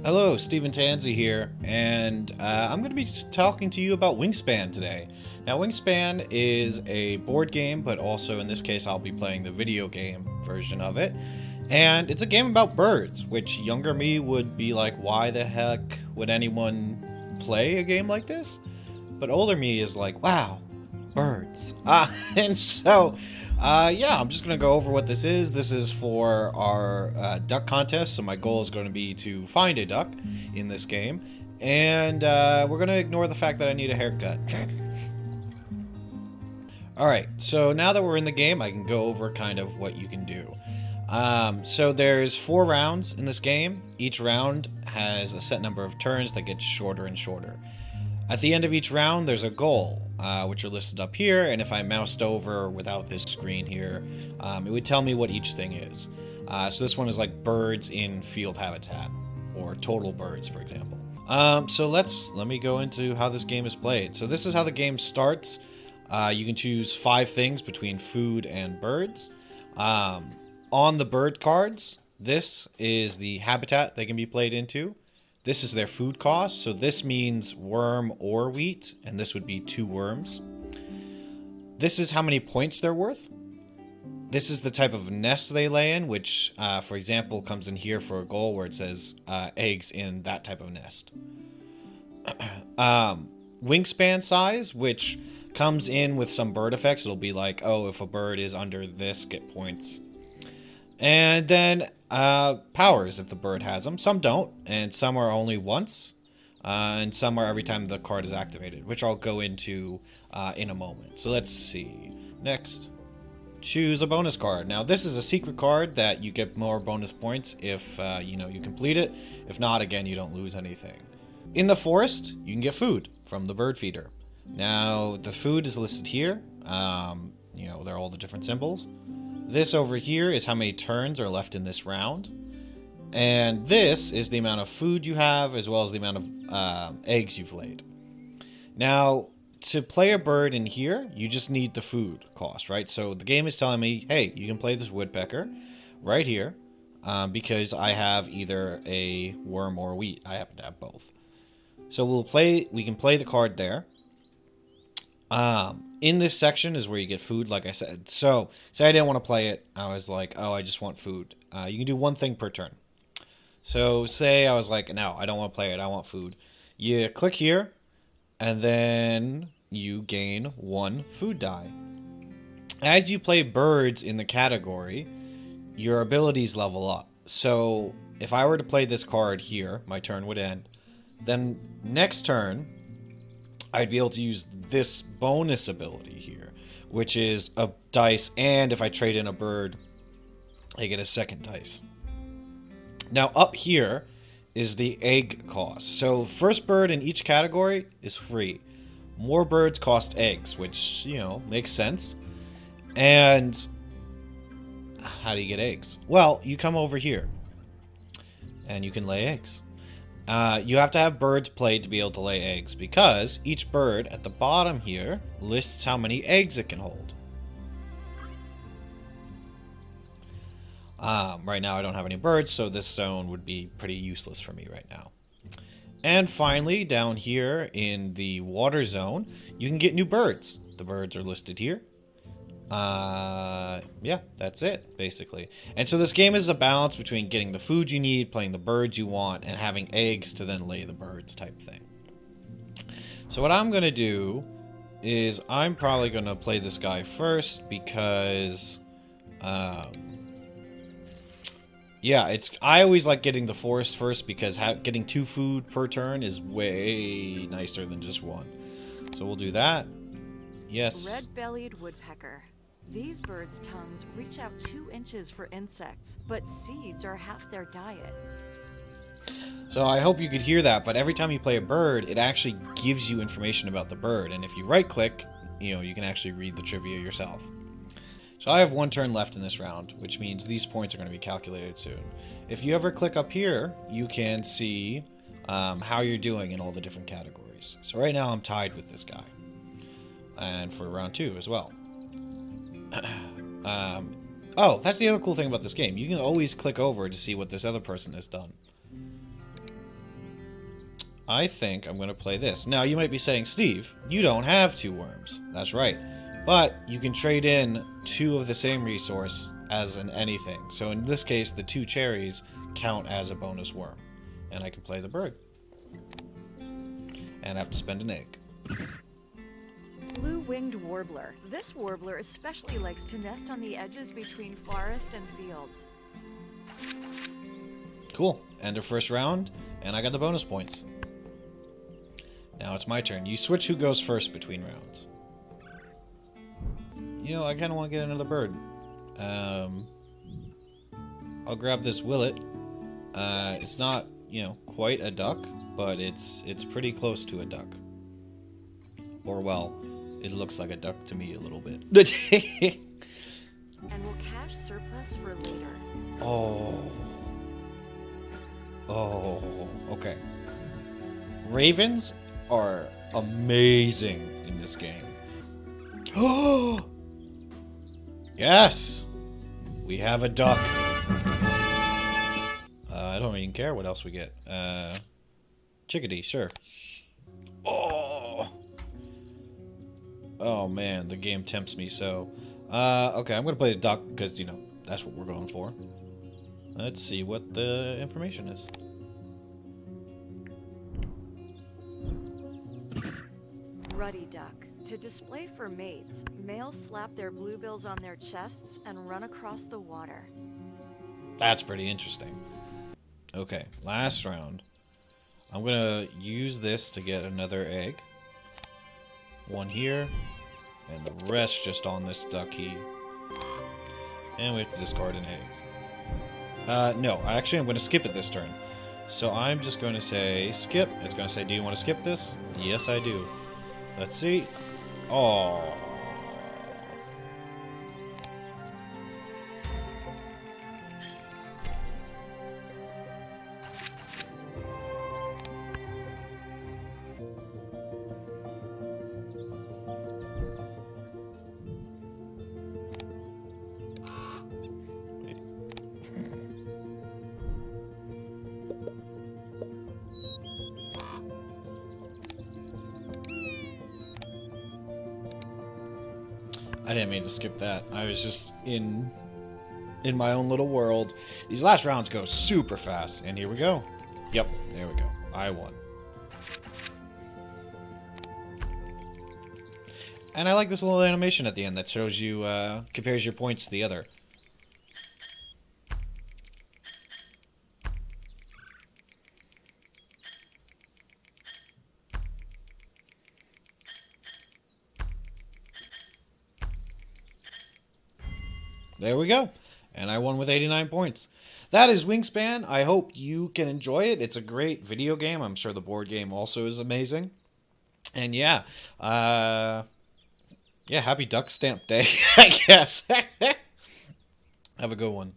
Hello, Stephen Tanzi here, and I'm going to be talking to you about Wingspan today. Now, Wingspan is a board game, but also in this case, I'll be playing the video game version of it. And it's a game about birds, which younger me would be like, why the heck would anyone play a game like this? But older me is like, wow, birds. And so, yeah, I'm just going to go over what this is. This is for our duck contest, so my goal is going to be to find a duck in this game. And we're going to ignore the fact that I need a haircut. Alright, so now that we're in the game, I can go over kind of what you can do. So there's 4 rounds in this game. Each round has a set number of turns that gets shorter and shorter. At the end of each round, there's a goal, which are listed up here, and if I moused over without this screen here, it would tell me what each thing is. So this one is like birds in field habitat, or total birds, for example. So let me go into how this game is played. So this is how the game starts. You can choose 5 things between food and birds. On the bird cards, this is the habitat they can be played into. This is their food cost, so this means worm or wheat, and this would be 2 worms. This is how many points they're worth. This is the type of nest they lay in, which, for example, comes in here for a goal where it says eggs in that type of nest. Wingspan size, which comes in with some bird effects. It'll be like, oh, if a bird is under this, get points. And then powers, if the bird has them. Some don't, and some are only once, and some are every time the card is activated, which I'll go into in a moment. So let's see. Next, choose a bonus card. Now, this is a secret card that you get more bonus points if you complete it. If not, again, you don't lose anything. In the forest, you can get food from the bird feeder. Now, the food is listed here. There are all the different symbols. This over here is how many turns are left in this round. And this is the amount of food you have as well as the amount of eggs you've laid. Now, to play a bird in here, you just need the food cost, right? So the game is telling me, hey, you can play this woodpecker right here because I have either a worm or a wheat. I happen to have both. So we can play the card there. In this section is where you get food, like I said. So, say I didn't want to play it. I was like, oh, I just want food. You can do 1 thing per turn. So, say I was like, no, I don't want to play it. I want food. You click here, and then you gain 1 food die. As you play birds in the category, your abilities level up. So, if I were to play this card here, my turn would end. Then, next turn, I'd be able to use this bonus ability here, which is a dice, and if I trade in a bird, I get a second dice. Now up here is the egg cost. So first bird in each category is free. More birds cost eggs, which, makes sense. And how do you get eggs? Well, you come over here, and you can lay eggs. You have to have birds played to be able to lay eggs because each bird at the bottom here lists how many eggs it can hold. Right now I don't have any birds, so this zone would be pretty useless for me right now. And finally, down here in the water zone, you can get new birds. The birds are listed here. Yeah, that's it, basically. And so this game is a balance between getting the food you need, playing the birds you want, and having eggs to then lay the birds type thing. So what I'm going to do is I'm probably going to play this guy first because, yeah, I always like getting the forest first because getting 2 food per turn is way nicer than just 1. So we'll do that. Yes. Red-bellied woodpecker. These birds' tongues reach out 2 inches for insects, but seeds are half their diet. So I hope you could hear that, but every time you play a bird, it actually gives you information about the bird. And if you right-click, you can actually read the trivia yourself. So I have 1 turn left in this round, which means these points are going to be calculated soon. If you ever click up here, you can see how you're doing in all the different categories. So right now I'm tied with this guy. And for round 2 as well. Oh, that's the other cool thing about this game. You can always click over to see what this other person has done. I think I'm going to play this. Now, you might be saying, Steve, you don't have 2 worms. That's right. But you can trade in 2 of the same resource as an anything. So in this case, the 2 cherries count as a bonus worm. And I can play the bird. And I have to spend an egg. Blue-winged warbler. This warbler especially likes to nest on the edges between forest and fields. Cool. End of first round, and I got the bonus points. Now it's my turn. You switch who goes first between rounds. You know, I kind of want to get another bird. I'll grab this willet. It's not, you know, quite a duck, but it's pretty close to a duck. Or, well, it looks like a duck to me a little bit. And we'll cache surplus for later. Oh. Oh, okay. Ravens are amazing in this game. Oh! Yes! We have a duck. I don't even care what else we get. Chickadee, sure. Oh! Oh man, the game tempts me so. Okay, I'm gonna play the duck because, you know, that's what we're going for. Let's see what the information is. Ruddy duck. To display for mates, males slap their bluebills on their chests and run across the water. That's pretty interesting. Okay, last round. I'm gonna use this to get another egg. 1 here, and the rest just on this ducky. And we have to discard an egg. No, actually I'm gonna skip it this turn. So I'm just going to say skip. It's going to say, do you want to skip this? Yes, I do. Let's see. Oh. I didn't mean to skip that. I was just in my own little world. These last rounds go super fast. And here we go. Yep, there we go. I won. And I like this little animation at the end that shows you, compares your points to the other. There we go. And I won with 89 points. That is Wingspan. I hope you can enjoy it. It's a great video game. I'm sure the board game also is amazing. And yeah, happy Duck Stamp Day, I guess. Have a good one.